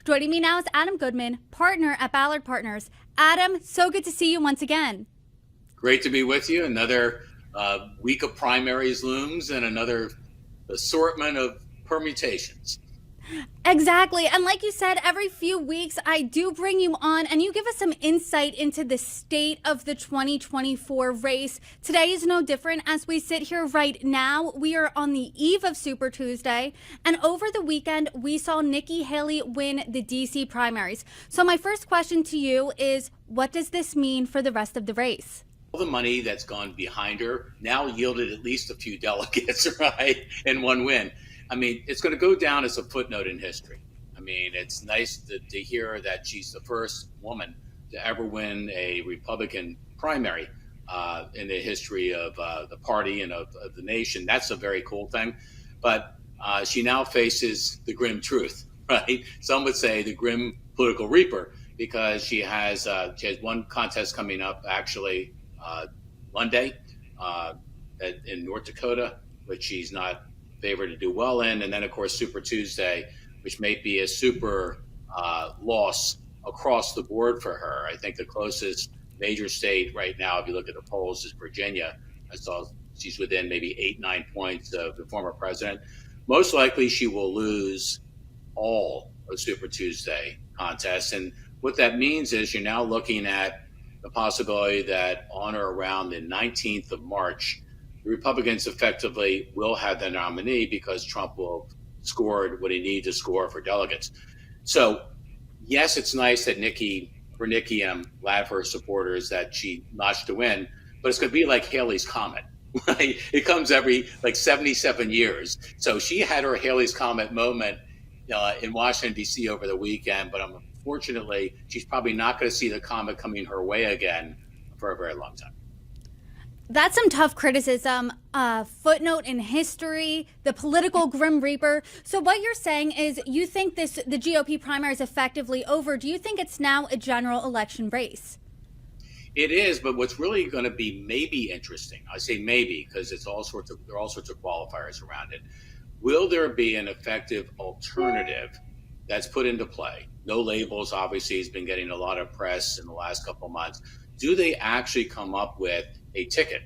Joining me now is Adam Goodman, partner at Ballard Partners. Adam, so good to see you once again. Great to be with you. Another week of primaries looms and another assortment of permutations. Exactly. And like you said, every few weeks I do bring you on and you give us some insight into the state of the 2024 race. Today is no different. As we sit here right now, we are on the eve of Super Tuesday. And over the weekend, we saw Nikki Haley win the DC primaries. So my first question to you is, what does this mean for the rest of the race? All the money that's gone behind her now yielded at least a few delegates, right, in one win. I mean, it's going to go down as a footnote in history. I mean, it's nice to hear that she's the first woman to ever win a Republican primary in the history of the party and of the nation. That's a very cool thing. But she now faces the grim truth, right? Some would say the grim political reaper, because she has one contest coming up actually Monday in North Dakota, which she's not favored to do well in, and then of course Super Tuesday, which may be a super loss across the board for her. I think the closest major state right now, if you look at the polls, is Virginia. I saw she's within maybe 8-9 points of the former president. Most likely she will lose all of Super Tuesday contests, and what that means is you're now looking at the possibility that on or around the 19th of March, the Republicans effectively will have their nominee because Trump will have scored what he needs to score for delegates. So, yes, it's nice that Nikki, I'm glad for her supporters that she notched a win, but it's going to be like Haley's Comet, right? It comes every 77 years. So she had her Haley's Comet moment in Washington, D.C. over the weekend, but unfortunately, she's probably not going to see the comet coming her way again for a very long time. That's some tough criticism, footnote in history, the political grim reaper. So what you're saying is you think the GOP primary is effectively over. Do you think it's now a general election race? It is, but what's really going to be maybe interesting, I say maybe because there are all sorts of qualifiers around it. Will there be an effective alternative that's put into play? No Labels obviously has been getting a lot of press in the last couple of months. Do they actually come up with a ticket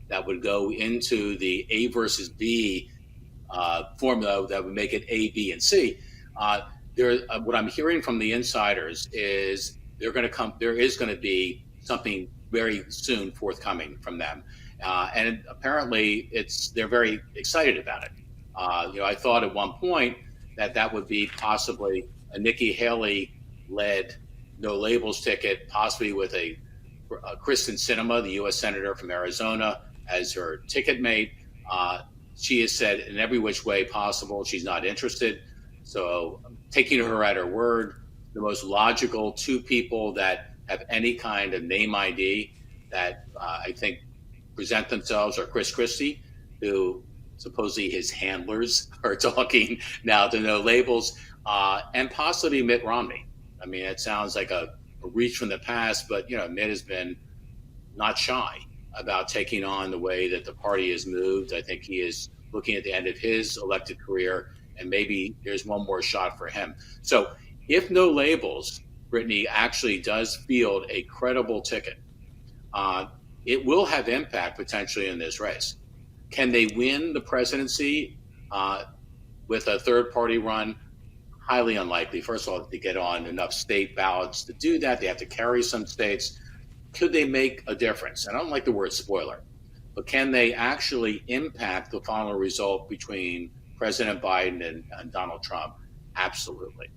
that would go into the A versus B formula that would make it A, B, and C? What I'm hearing from the insiders is there is going to be something very soon forthcoming from them, and apparently they're very excited about it. I thought at one point that would be possibly a Nikki Haley-led No Labels ticket, possibly with a Kristen Sinema, the U.S. Senator from Arizona, as her ticket mate. She has said in every which way possible she's not interested. So taking her at her word, the most logical two people that have any kind of name ID that I think present themselves are Chris Christie, who supposedly his handlers are talking now to No Labels, and possibly Mitt Romney. I mean, it sounds like a reach from the past, but Mitt has been not shy about taking on the way that the party has moved. I think he is looking at the end of his elected career, and maybe there's one more shot for him. So if No Labels, Brittany, actually does field a credible ticket, it will have impact potentially in this race. Can they win the presidency with a third party run? Highly unlikely. First of all, to get on enough state ballots to do that, they have to carry some states. Could they make a difference? And I don't like the word spoiler, but can they actually impact the final result between President Biden and Donald Trump? Absolutely.